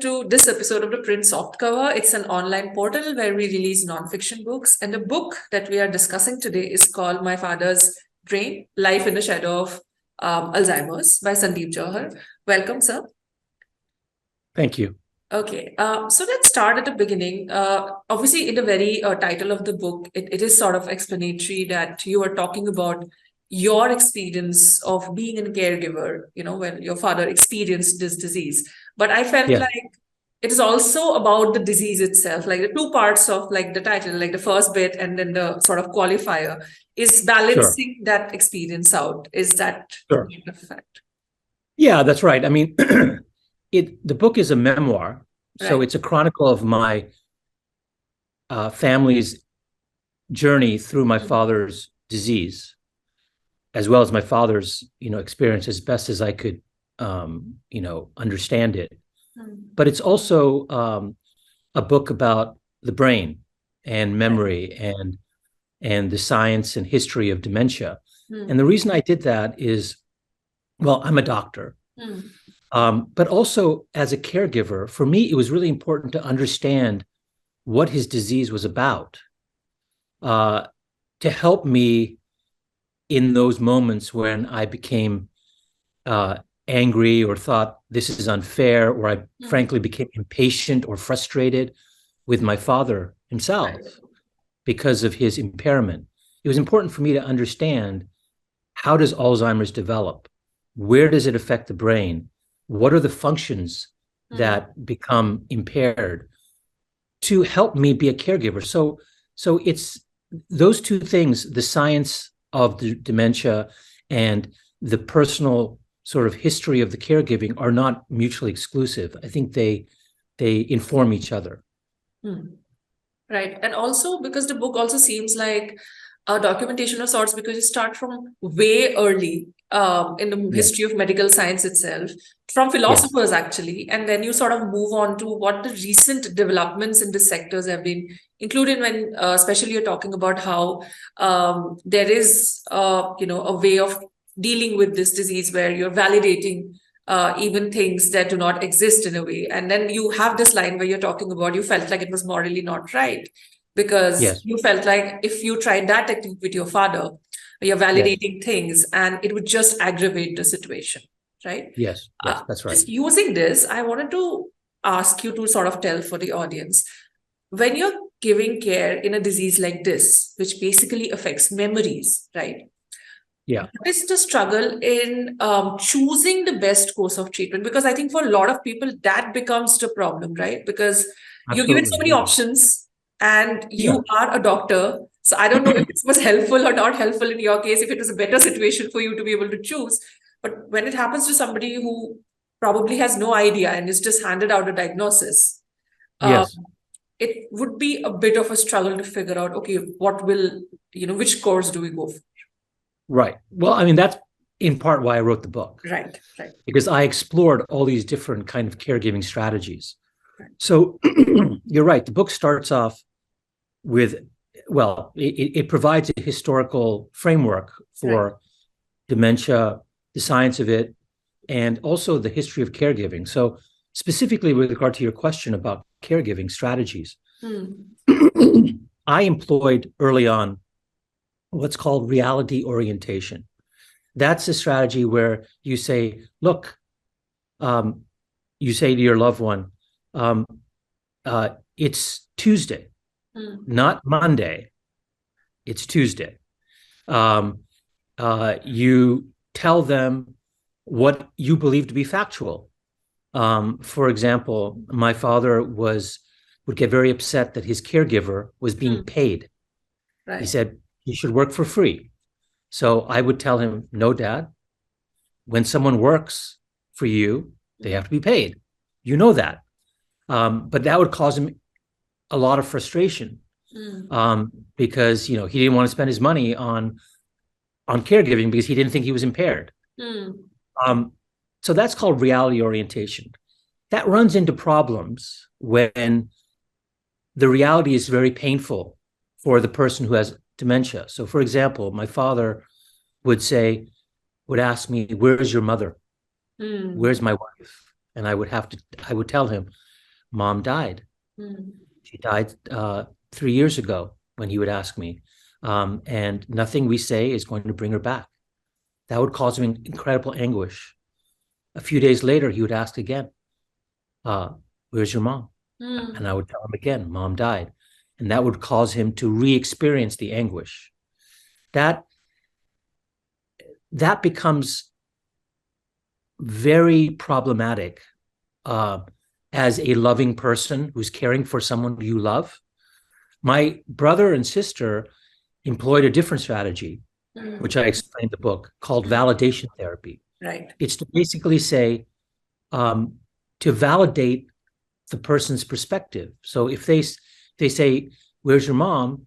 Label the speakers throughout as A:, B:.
A: welcome to this episode of ThePrint Softcover. It's an online portal where we release nonfiction books. And the book that we are discussing today is called My Father's Brain, Life in the Shadow of Alzheimer's by Sandeep Jauhar. Welcome, sir.
B: Thank you.
A: Okay, so let's start at the beginning. Obviously, in the very title of the book, it is sort of explanatory that you are talking about your experience of being a caregiver, when your father experienced this disease. But I felt
B: Yeah,
A: like it is also about the disease itself, like the two parts of like the title, like the first bit and then the sort of qualifier is
B: sure,
A: balancing that experience out. Is that
B: sure.
A: the fact?
B: Yeah, that's right. I mean, the book is a memoir, so
A: Right.
B: it's a chronicle of my family's journey through my
A: Mm,
B: father's disease, as well as my father's, experience as best as I could, understand it.
A: mm,
B: But it's also a book about the brain and
A: right.
B: memory and the science and history of dementia. And
A: Mm,
B: the reason I did that is, well, I'm a doctor.
A: mm,
B: But also as a caregiver, for me, it was really important to understand what his disease was about, uh, to help me in those moments when I became uh, angry or thought this is unfair, or I
A: mm,
B: frankly became impatient or frustrated with my father himself
A: right.
B: because of his impairment. It was important for me to understand, how does Alzheimer's develop? Where does it affect the brain? What are the functions
A: Mm,
B: that become impaired, to help me be a caregiver? So it's those two things, the science of the dementia and the personal sort of history of the caregiving, are not mutually exclusive. I think they inform each other.
A: mm. Right. And also because the book also seems like a documentation of sorts because you start from way early in the
B: Yes.
A: history of medical science itself, from
B: Yes.
A: philosophers actually, and then you sort of move on to what the recent developments in these sectors have been, including when, especially you're talking about how there is, a way of dealing with this disease where you're validating even things that do not exist in a way. And then you have this line where you're talking about you felt like it was morally not right because
B: Yes.
A: you felt like if you tried that technique with your father, you're
B: Yes.
A: validating things and it would just aggravate the situation, right?
B: Yes. Yes. That's right.
A: Just using this, I wanted to ask you to sort of tell for the audience when you're giving care in a disease like this, which basically affects memories, right?
B: Yeah.
A: What is the struggle in choosing the best course of treatment? Because I think for a lot of people, that becomes the problem, right? Because you're given so
B: Absolutely.
A: many
B: Yeah.
A: options and
B: Yeah.
A: you are a doctor. So I don't know if it was helpful or not helpful in your case, if it was a better situation for you to be able to choose. But when it happens to somebody who probably has no idea and is just handed out a diagnosis, um,
B: Yes.
A: it would be a bit of a struggle to figure out, okay, what will, which course do we go for?
B: Right. Well, I mean, that's in part why I wrote the book,
A: Right, right,
B: because I explored all these different kind of caregiving strategies.
A: right.
B: So you're right. The book starts off with, well, it provides a historical framework
A: Right.
B: for dementia, the science of it, and also the history of caregiving. So specifically with regard to your question about caregiving strategies,
A: Hmm.
B: I employed early on what's called reality orientation. That's a strategy where you say, look, um, you say to your loved one, um, it's Tuesday,
A: Hmm.
B: not Monday, it's Tuesday. Um, you tell them what you believe to be factual. For example, my father would get very upset that his caregiver was being
A: Hmm.
B: paid. He
A: Right.
B: said he should work for free. So I would tell him, no, Dad, when someone works for you, they
A: Hmm.
B: have to be paid. You know that. But that would cause him a lot of frustration,
A: Hmm.
B: because he didn't want to spend his money on caregiving because he didn't think he was impaired.
A: Hmm.
B: Um, so that's called reality orientation. That runs into problems when the reality is very painful for the person who has dementia. So, for example, my father would say, would ask me, "Where's your mother?
A: Hmm.
B: Where's my wife?" And I would tell him, mom died.
A: Mm.
B: She died 3 years ago, when he would ask me. And nothing we say is going to bring her back. That would cause him incredible anguish. A few days later, he would ask again, where's your mom?
A: Mm.
B: And I would tell him again, mom died. And that would cause him to re-experience the anguish. That becomes very problematic as a loving person who's caring for someone you love. My brother and sister employed a different strategy, which I explained in the book, called validation therapy.
A: Right.
B: It's to basically say, to validate the person's perspective. So if they say, where's your mom?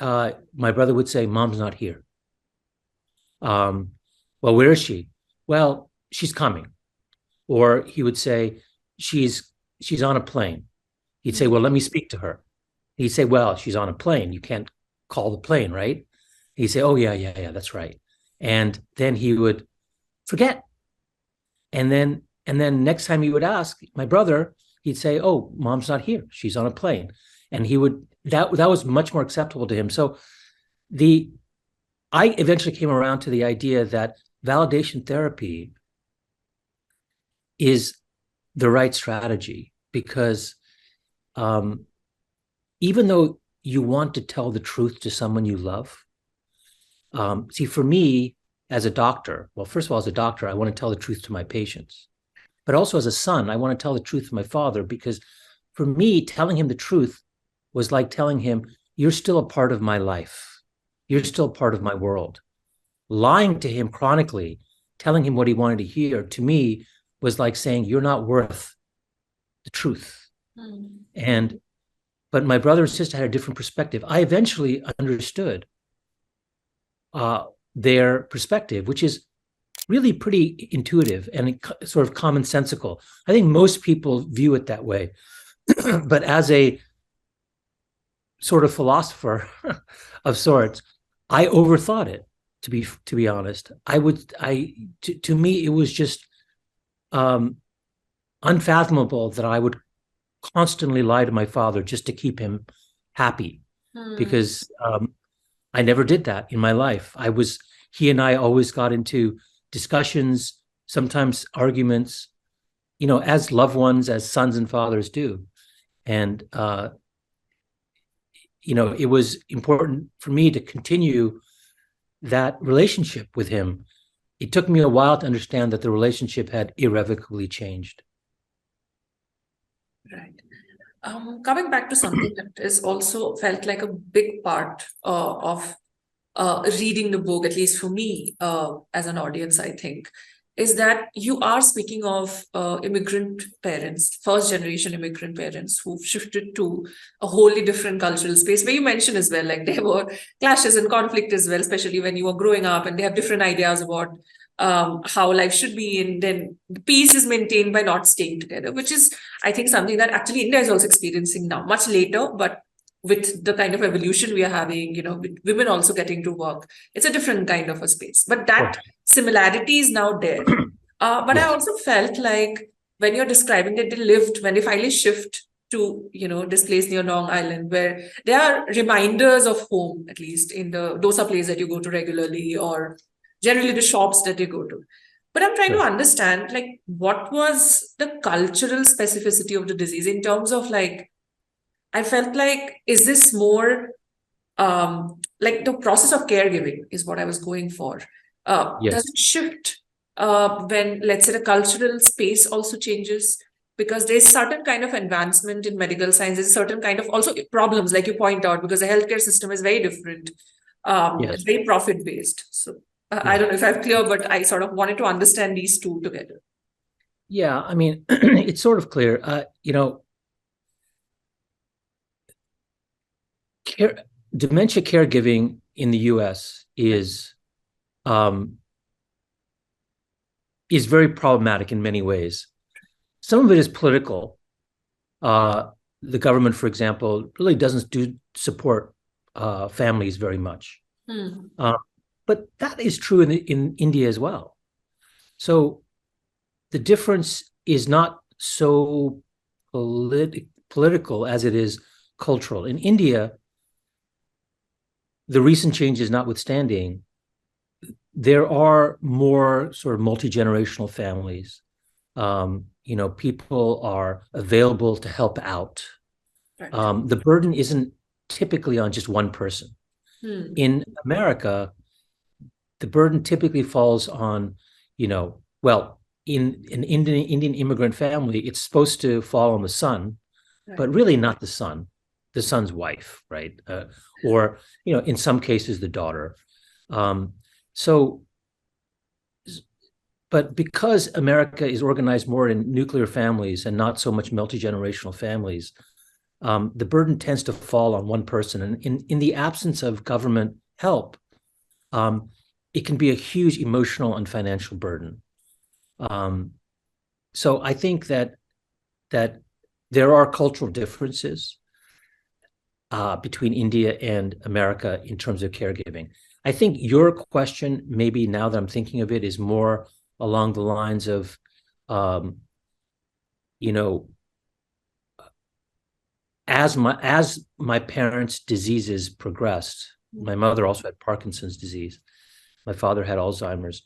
B: My brother would say, mom's not here. Well, where is she? Well, she's coming. Or he would say, she's on a plane. He'd say, well, let me speak to her. He'd say, well, she's on a plane. You can't call the plane, right? He'd say, oh, yeah, that's right. And then he would forget. And then next time he would ask my brother, he'd say, oh, mom's not here. She's on a plane. And he would, that was much more acceptable to him. So I eventually came around to the idea that validation therapy is the right strategy, because even though you want to tell the truth to someone you love, see, for me as a doctor, well, first of all, as a doctor, I want to tell the truth to my patients. But also as a son, I want to tell the truth to my father, because for me, telling him the truth was like telling him, you're still a part of my life. You're still part of my world. Lying to him chronically, telling him what he wanted to hear, to me was like saying, you're not worth the truth. But my brother and sister had a different perspective. I eventually understood their perspective, which is really pretty intuitive and sort of commonsensical. I think most people view it that way. But as a sort of philosopher of sorts, I overthought it, to be honest. To me, it was just unfathomable that I would constantly lie to my father just to keep him happy, because I never did that in my life. He and I always got into discussions, sometimes arguments, as loved ones, as sons and fathers do. And, it was important for me to continue that relationship with him. It took me a while to understand that the relationship had irrevocably changed.
A: Right. Coming back to something that is also felt like a big part of reading the book, at least for me as an audience, I think, is that you are speaking of immigrant parents, first generation immigrant parents who've shifted to a wholly different cultural space, where you mentioned as well, like there were clashes and conflict as well, especially when you were growing up and they have different ideas about how life should be, and then the peace is maintained by not staying together, which is, I think, something that actually India is also experiencing now, much later, but with the kind of evolution we are having, with women also getting to work, it's a different kind of a space. But that similarity is now there. But I also felt like when you're describing that when they finally shift to, this place near Long Island, where there are reminders of home, at least in the dosa place that you go to regularly, or generally the shops that you go to. But I'm trying to understand, like, what was the cultural specificity of the disease in terms of, like, I felt like, is this more like the process of caregiving is what I was going for? Does it shift when, let's say, the cultural space also changes? Because there's certain kind of advancement in medical science, there's certain kind of also problems, like you point out, because the healthcare system is very different. It's very profit-based. So I don't know if I'm clear, but I sort of wanted to understand these two together.
B: Yeah, I mean, it's sort of clear. Dementia caregiving in the U.S. is very problematic in many ways. Some of it is political. The government, for example, really doesn't support families very much. But that is true in India as well. So the difference is not so political as it is cultural. In India, the recent changes notwithstanding, there are more sort of multi-generational families. People are available to help out.
A: Right.
B: The burden isn't typically on just one person. In America, the burden typically falls on, well, in an Indian immigrant family, it's supposed to fall on the son, but really not the son, the son's wife, right? Or, in some cases, the daughter. But because America is organized more in nuclear families and not so much multi-generational families, the burden tends to fall on one person. And in the absence of government help, it can be a huge emotional and financial burden. So I think that there are cultural differences between India and America in terms of caregiving. I think your question, maybe now that I'm thinking of it, is more along the lines of, as my parents' diseases progressed, my mother also had Parkinson's disease, my father had Alzheimer's,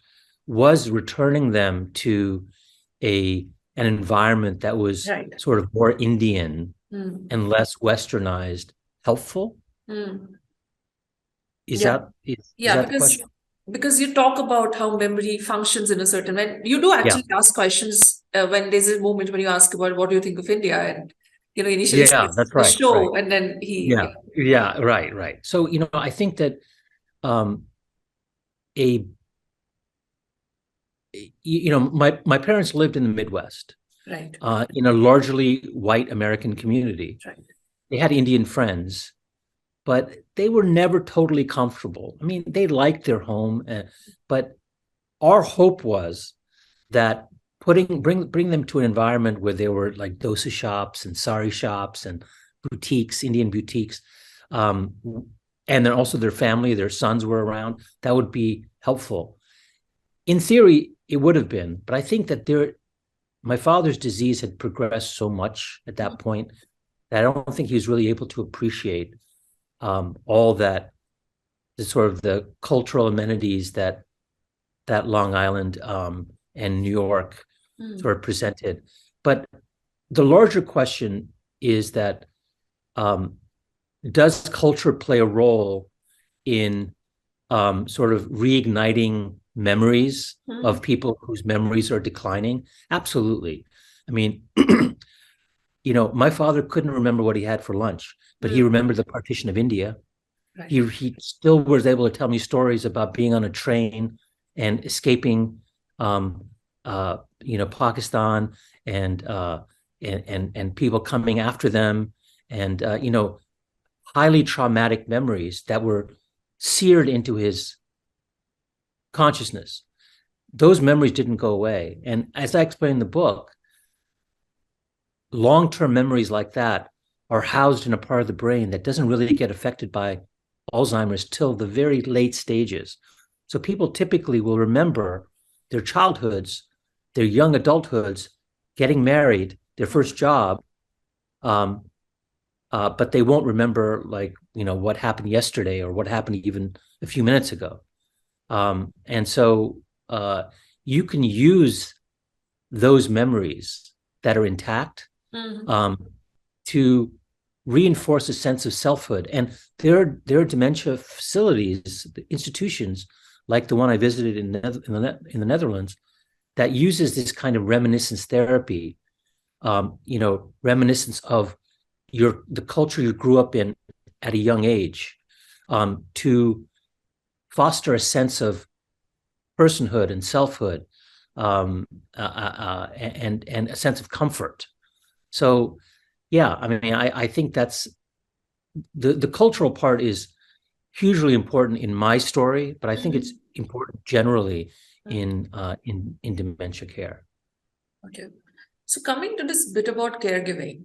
B: was returning them to an environment that was sort of more Indian and less westernized helpful? Is that the question?
A: Because you talk about how memory functions in a certain way. You do actually ask questions when there's a moment when you ask about what do you think of India, and initially
B: that's
A: the
B: right,
A: show, and then
B: right. So I think that my parents lived in the Midwest,
A: right,
B: in a largely white American community.
A: right.
B: They had Indian friends, but they were never totally comfortable. I mean, they liked their home, but our hope was that bring them to an environment where there were like dosa shops and sari shops and boutiques, Indian boutiques, and then also their family, their sons were around. That would be helpful. In theory, it would have been, but I think that my father's disease had progressed so much at that point that I don't think he was really able to appreciate all that, the sort of the cultural amenities that Long Island and New York sort of presented. But the larger question is that does culture play a role in sort of reigniting memories of people whose memories are declining? Absolutely. I mean, my father couldn't remember what he had for lunch, but he remembered the partition of India.
A: Right.
B: He still was able to tell me stories about being on a train and escaping, Pakistan and people coming after them, and highly traumatic memories that were seared into his consciousness. Those memories didn't go away, and as I explain in the book, long-term memories like that are housed in a part of the brain that doesn't really get affected by Alzheimer's till the very late stages. So people typically will remember their childhoods, their young adulthoods, getting married, their first job, but they won't remember what happened yesterday or what happened even a few minutes ago. And so you can use those memories that are intact to reinforce a sense of selfhood. And there are dementia facilities, institutions like the one I visited in the Netherlands that uses this kind of reminiscence therapy, reminiscence of the culture you grew up in at a young age, to foster a sense of personhood and selfhood, and a sense of comfort. So, yeah, I mean, I think that's the cultural part is hugely important in my story, but I think it's important generally in dementia care.
A: Okay. So coming to this bit about caregiving,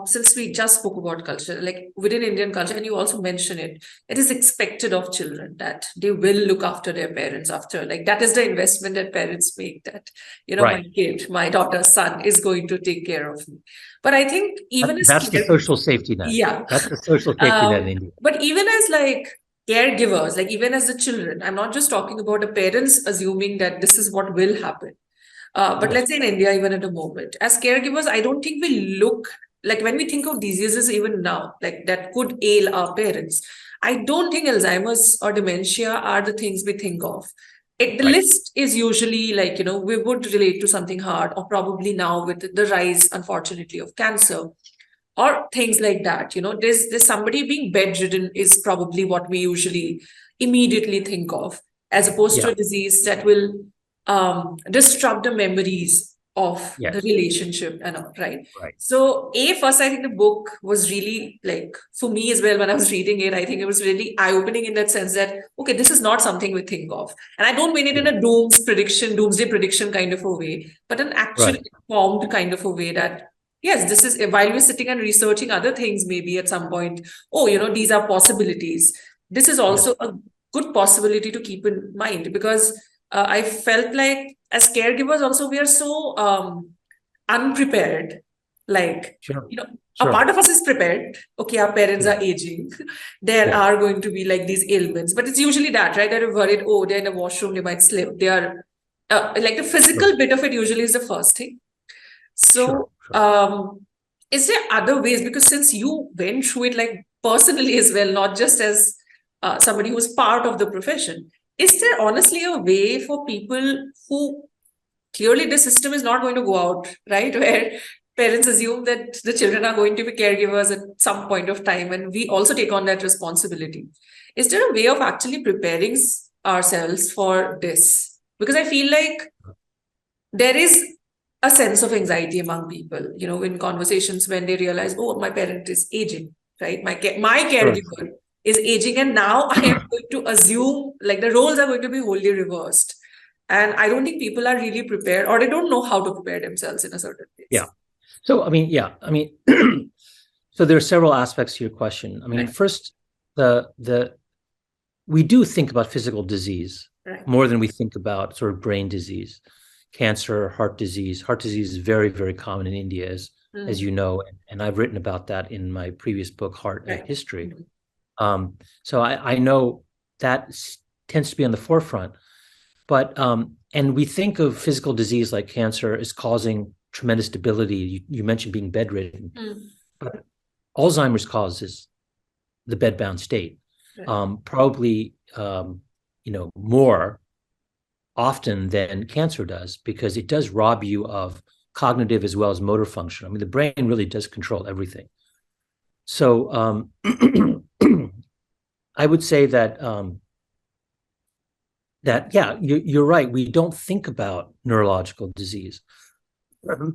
A: since we just spoke about culture, like within Indian culture, and you also mentioned it, it is expected of children that they will look after their parents after, like that is the investment that parents make that, my
B: Right.
A: kid, my daughter's son is going to take care of me. But I think even as
B: That's the social safety net.
A: yeah,
B: That's the social safety net in India.
A: but even as like caregivers, like even as the children, I'm not just talking about the parents assuming that this is what will happen. But
B: Yes.
A: let's say in India, even at the moment, as caregivers, I don't think we look like when we think of diseases, even now, like that could ail our parents. I don't think Alzheimer's or dementia are the things we think of. The
B: Right.
A: list is usually like, we would relate to something hard, or probably now with the rise, unfortunately, of cancer or things like that. There's somebody being bedridden is probably what we usually immediately think of, as opposed to
B: Yeah.
A: a disease that will disrupt the memories of the
B: Yes.
A: relationship and all, right?
B: Right.
A: So, first, I think the book was really like for me as well when I was reading it. I think it was really eye opening in that sense that okay, this is not something we think of, and I don't mean it in
B: Yeah.
A: a doomsday prediction kind of a way, but an actual
B: Right.
A: informed kind of a way that yes, this is while we're sitting and researching other things, maybe at some point, oh, these are possibilities. This is
B: Yes.
A: also a good possibility to keep in mind because I felt like as caregivers, also, we are so unprepared. Like,
B: Sure.
A: a part
B: Sure.
A: of us is prepared. Okay, our parents
B: Yeah.
A: are aging. There
B: Yeah.
A: are going to be like these ailments, but it's usually that, right? That we're worried, oh, they're in a washroom, they might slip. They are like the
B: Sure.
A: physical bit of it usually is the first thing.
B: Sure.
A: So,
B: Sure.
A: is there other ways? Because since you went through it like personally as well, not just as somebody who's part of the profession, is there honestly a way for people who clearly the system is not going to go out, right? Where parents assume that the children are going to be caregivers at some point of time, and we also take on that responsibility. Is there a way of actually preparing ourselves for this? Because I feel like there is a sense of anxiety among people, in conversations when they realize, oh, my parent is aging, right? My
B: Sure.
A: caregiver is aging, and now I am going to assume like the roles are going to be wholly reversed. And I don't think people are really prepared, or they don't know how to prepare themselves in a certain
B: Yeah.
A: ways.
B: So, so there are several aspects to your question.
A: Right,
B: First, the we do think about physical disease
A: right.
B: more than we think about sort of brain disease, cancer, heart disease. Heart disease is very, very common in India, as you know, and I've written about that in my previous book, Heart and
A: Right.
B: History. So I know that tends to be on the forefront. But and we think of physical disease like cancer as causing tremendous debility. You mentioned being bedridden, but Alzheimer's causes the bedbound state,
A: Right.
B: probably more often than cancer does, because it does rob you of cognitive as well as motor function. The brain really does control everything. So I would say that yeah, you're right. We don't think about neurological disease,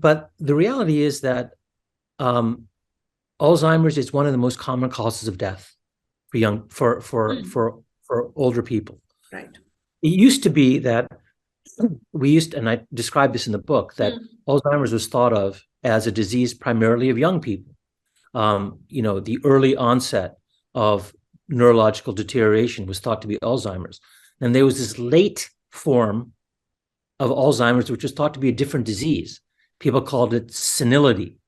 B: but the reality is that Alzheimer's is one of the most common causes of death for older people.
A: Right.
B: It used to be that and I described this in the book, that Alzheimer's was thought of as a disease primarily of young people. The early onset of neurological deterioration was thought to be Alzheimer's. And there was this late form of Alzheimer's, which was thought to be a different disease. People called it senility,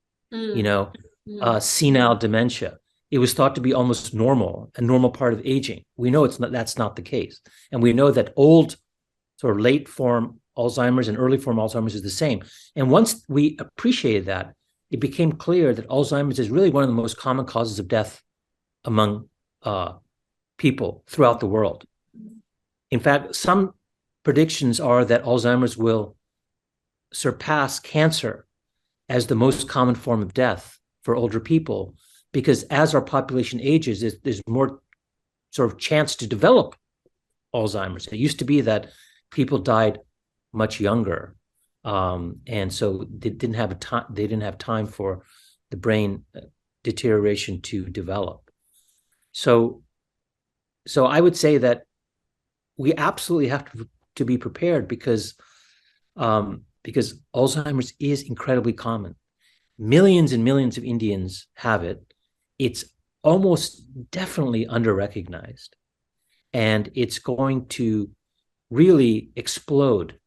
B: senile dementia. It was thought to be almost normal, a normal part of aging. We know that's not the case. And we know that old, sort of late form Alzheimer's and early form Alzheimer's is the same. And once we appreciated that, it became clear that Alzheimer's is really one of the most common causes of death among people throughout the world. In fact, some predictions are that Alzheimer's will surpass cancer as the most common form of death for older people, because as our population ages, there's more sort of chance to develop Alzheimer's. It used to be that people died much younger, and so they didn't have time for the brain deterioration to develop. So I would say that we absolutely have to be prepared, because because Alzheimer's is incredibly common. Millions and millions of Indians have it. It's almost definitely underrecognized, and it's going to really explode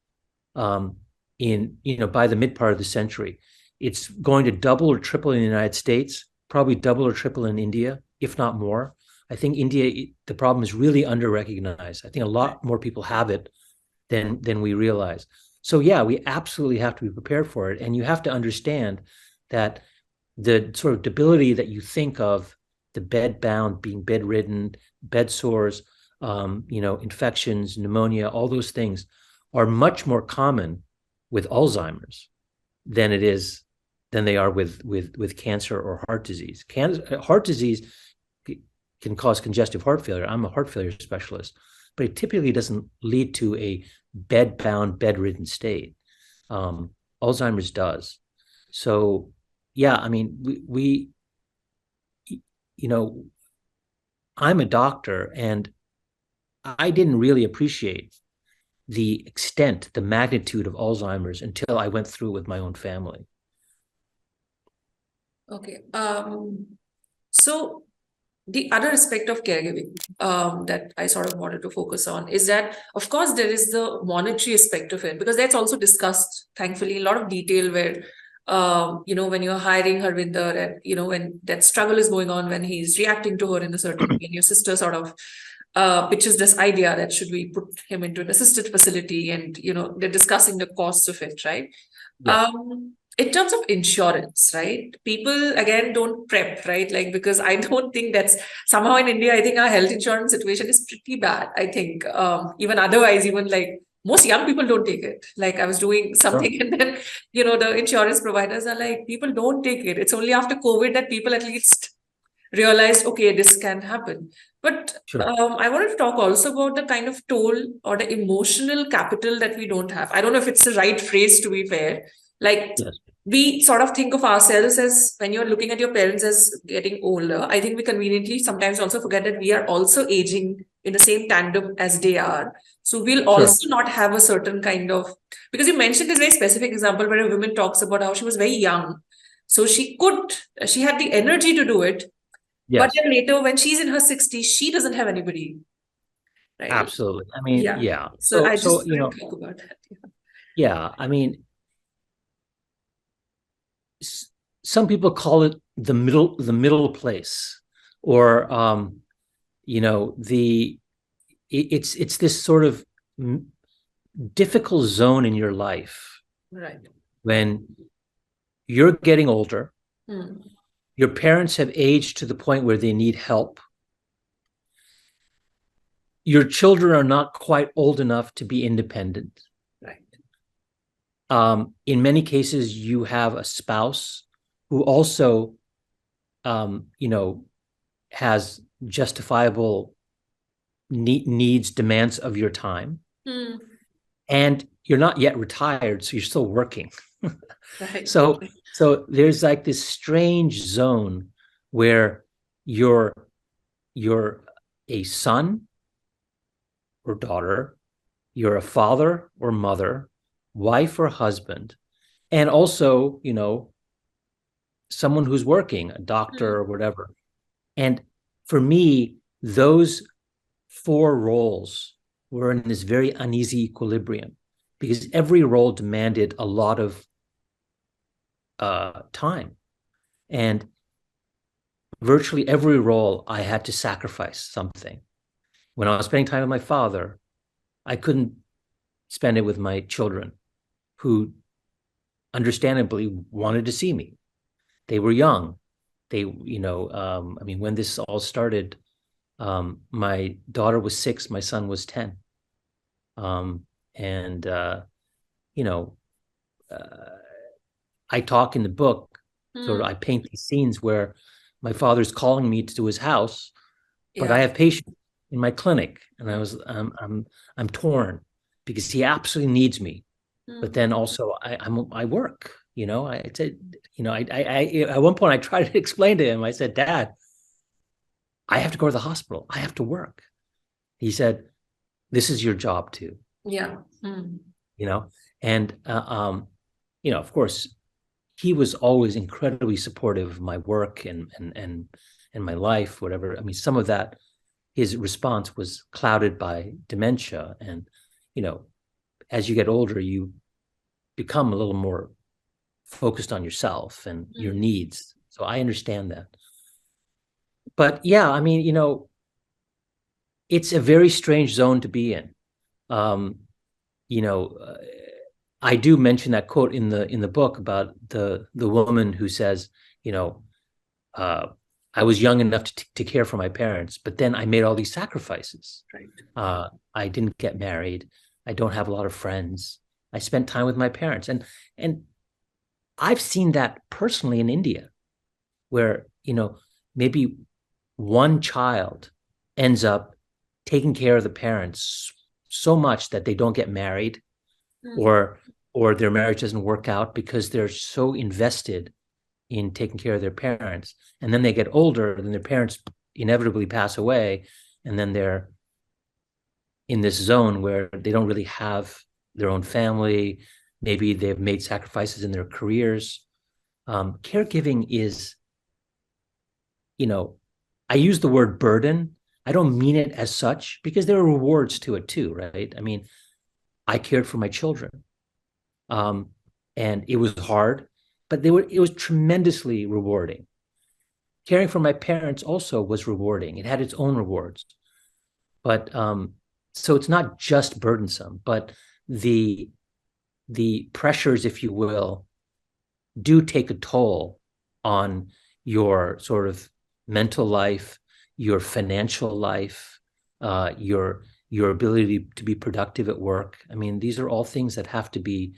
B: by the mid part of the century. It's going to double or triple in the United States, probably double or triple in India, if not more. I think India, the problem is really underrecognized. I think a lot more people have it than we realize. So yeah, we absolutely have to be prepared for it. And you have to understand that the sort of debility that you think of, the bedbound, being bedridden, bed sores, infections, pneumonia, all those things are much more common with Alzheimer's than they are with cancer or heart disease. Heart disease can cause congestive heart failure. I'm a heart failure specialist, but it typically doesn't lead to a bedbound, bedridden state. Alzheimer's does. So, yeah, I mean, we I'm a doctor, and I didn't really appreciate the extent, the magnitude of Alzheimer's until I went through it with my own family.
A: Okay. So the other aspect of caregiving that I sort of wanted to focus on is that, of course, there is the monetary aspect of it, because that's also discussed, thankfully, in a lot of detail where, when you're hiring Harvinder and, when that struggle is going on, when he's reacting to her in a certain way, and your sister sort of pitches this idea that should we put him into an assisted facility, and, they're discussing the costs of it, right?
B: Yeah.
A: In terms of insurance, right? People again don't prep, right? Like, because I don't think that's somehow in India, I think our health insurance situation is pretty bad. I think even otherwise, even like most young people don't take it. Like I was doing something
B: Sure.
A: and then, the insurance providers are like, people don't take it. It's only after COVID that people at least realized, okay, this can happen. But
B: Sure.
A: I wanted to talk also about the kind of toll or the emotional capital that we don't have. I don't know if it's the right phrase, to be fair. Like,
B: Yes.
A: we sort of think of ourselves as, when you're looking at your parents as getting older, I think we conveniently sometimes also forget that we are also aging in the same tandem as they are. So we'll
B: Sure.
A: also not have a certain kind of, because you mentioned this very specific example where a woman talks about how she was very young. So she had the energy to do it. But
B: Yes.
A: then later, when she's in her 60s, she doesn't have anybody, right?
B: Absolutely. I mean,
A: Yeah.
B: yeah.
A: So I
B: So
A: just want to talk about that.
B: yeah. I mean, some people call it the middle place, or it's this sort of difficult zone in your life
A: Right.
B: when you're getting older,
A: Hmm.
B: your parents have aged to the point where they need help, your children are not quite old enough to be independent.
A: Right.
B: In many cases, you have a spouse who also, has justifiable needs, demands of your time,
A: Hmm.
B: and you're not yet retired, so you're still working.
A: Right.
B: So there's like this strange zone where you're a son or daughter, you're a father or mother, wife or husband, and also, someone who's working, a doctor
A: Hmm.
B: or whatever. And for me, those four roles were in this very uneasy equilibrium because every role demanded a lot of time. And virtually every role, I had to sacrifice something. When I was spending time with my father, I couldn't spend it with my children, who understandably wanted to see me. They were young. When this all started, my daughter was 6, my son was 10. And, you know, uh, I talk in the book, sort of,
A: Hmm.
B: I paint these scenes where my father's calling me to his house, but I
A: Yeah.
B: have patients in my clinic, and I'm torn because he absolutely needs me, but
A: Hmm.
B: then also I work. I said, I at one point I tried to explain to him. I said, Dad, I have to go to the hospital. I have to work. He said, this is your job too.
A: Yeah. Hmm.
B: you know And of course, he was always incredibly supportive of my work and my life, whatever. I mean, some of that, his response was clouded by dementia. And, as you get older, you become a little more focused on yourself and your needs. So I understand that. But yeah, I mean, it's a very strange zone to be in. Um, you know, uh, I do mention that quote in the book about the woman who says, you know, uh, I was young enough to care for my parents, but then I made all these sacrifices.
A: Right.
B: I didn't get married. I don't have a lot of friends. I spent time with my parents, and I've seen that personally in India, where maybe one child ends up taking care of the parents so much that they don't get married, or their marriage doesn't work out because they're so invested in taking care of their parents. And then they get older, and their parents inevitably pass away, and then they're in this zone where they don't really have their own family. Maybe they've made sacrifices in their careers. Caregiving is, I use the word burden. I don't mean it as such, because there are rewards to it too, right? I mean, I cared for my children, and it was hard, but it was tremendously rewarding. Caring for my parents also was rewarding. It had its own rewards, but so it's not just burdensome, but the pressures, if you will, do take a toll on your sort of mental life, your financial life, your ability to be productive at work. I mean, these are all things that have to be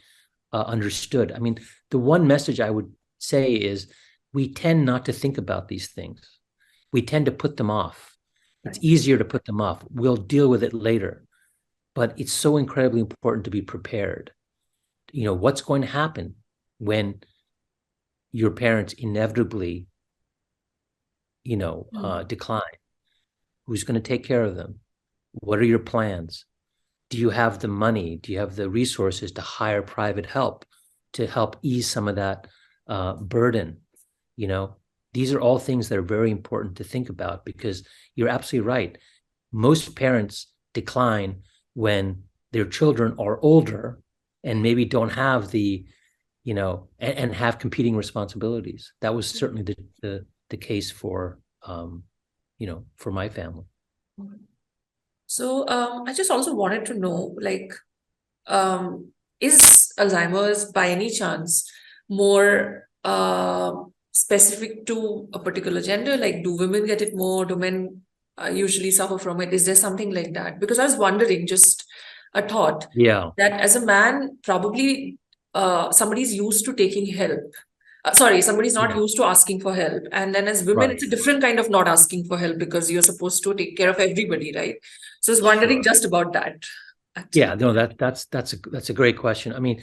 B: understood. I mean, the one message I would say is we tend not to think about these things. We tend to put them off. It's easier to put them off. We'll deal with it later. But it's so incredibly important to be prepared. What's going to happen when your parents inevitably, decline? Who's going to take care of them? What are your plans? Do you have the money? Do you have the resources to hire private help to help ease some of that burden? These are all things that are very important to think about, because you're absolutely right. Most parents decline when their children are older and maybe don't have and have competing responsibilities. That was certainly the case for for my family.
A: So I just also wanted to know, like, is Alzheimer's by any chance more specific to a particular gender? Like, do women get it more? Do men usually suffer from it? Is there something like that? Because I was wondering, just a thought,
B: Yeah.
A: that as a man, probably somebody's used to taking help. Sorry, somebody's not
B: Yeah.
A: used to asking for help. And then as women,
B: Right.
A: it's a different kind of not asking for help, because you're supposed to take care of everybody, right? So I was wondering
B: Sure.
A: just about that,
B: Yeah,
A: actually.
B: no, that's a great question. I mean,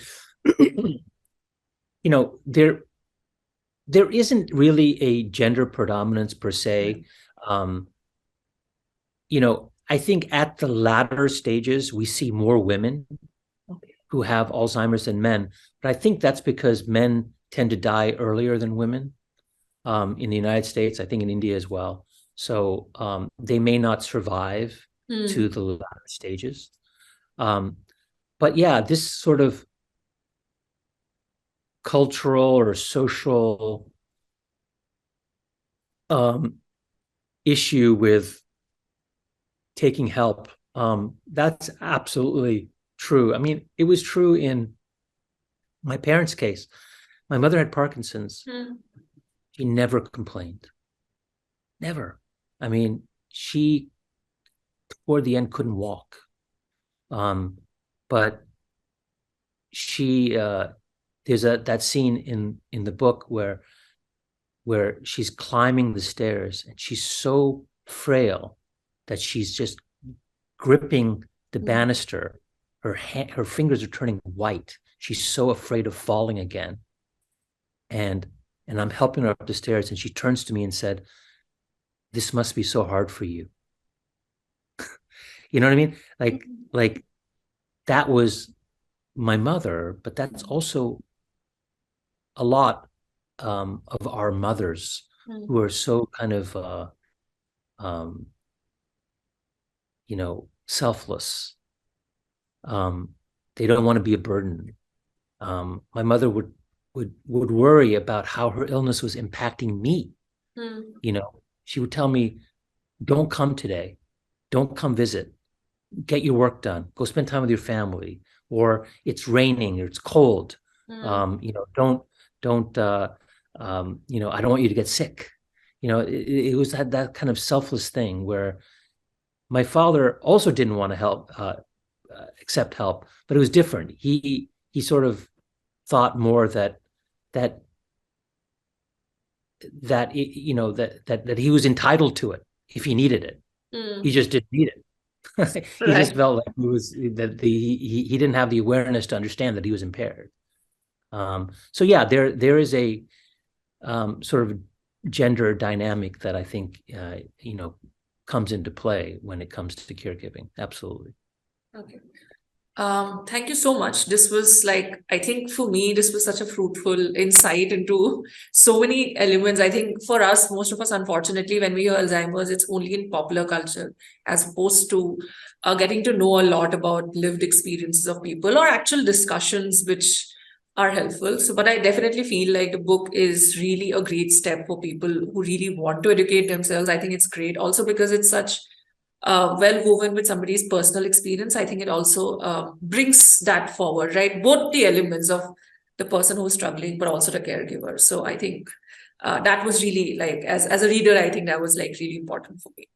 B: there isn't really a gender predominance per se. Um, I think at the latter stages we see more women
A: Okay.
B: who have Alzheimer's than men, but I think that's because men tend to die earlier than women. In the United States, I think in India as well. So they may not survive to the latter stages. But yeah, this sort of cultural or social issue with taking help, that's absolutely true. I mean, it was true in my parents' case. My mother had Parkinson's. She never complained. Never. I mean, she toward the end couldn't walk. But she there's that scene in the book where she's climbing the stairs, and she's so frail that she's just gripping the banister. Her fingers are turning white. She's so afraid of falling again. And I'm helping her up the stairs, and she turns to me and said, "This must be so hard for you." You know what I mean? Like that was my mother, but that's also a lot of our mothers who are so kind of um, selfless. They don't want to be a burden. My mother would worry about how her illness was impacting me. She would tell me, don't come today, don't come visit, get your work done, go spend time with your family, or it's raining or it's cold. Don't I don't want you to get sick. It was that kind of selfless thing where my father also didn't want to help, accept help, but it was different. He sort of thought more that he was entitled to it if he needed it. He just didn't need it. He just felt like he didn't have the awareness to understand that he was impaired. So yeah, there is a sort of gender dynamic that I think comes into play when it comes to caregiving. Absolutely.
A: Okay. Thank you so much. This was I think for me, this was such a fruitful insight into so many elements. I think for us, most of us, unfortunately, when we hear Alzheimer's, it's only in popular culture as opposed to getting to know a lot about lived experiences of people or actual discussions which are helpful. So, but I definitely feel like the book is really a great step for people who really want to educate themselves. I think it's great also because it's such well woven with somebody's personal experience. I think it also brings that forward, right? Both the elements of the person who's struggling, but also the caregiver. So I think that was really as a reader, I think that was really important for me.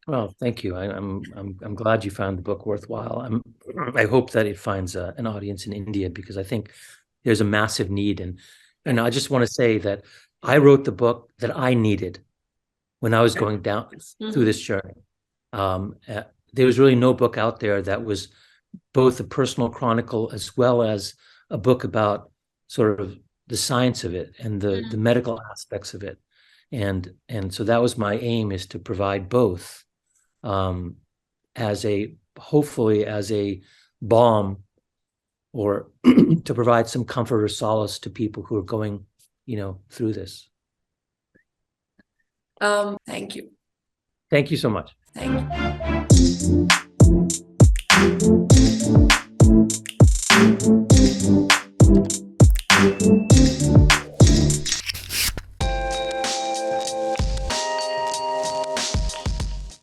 B: Well, thank you. I'm glad you found the book worthwhile. I hope that it finds an audience in India because I think there's a massive need. And I just want to say that I wrote the book that I needed when I was going down through this journey. There was really no book out there that was both a personal chronicle as well as a book about sort of the science of it and the medical aspects of it. And so that was my aim, is to provide both hopefully as a balm or to provide some comfort or solace to people who are going, through this.
A: Thank you.
B: Thank you so much.
A: Thank you.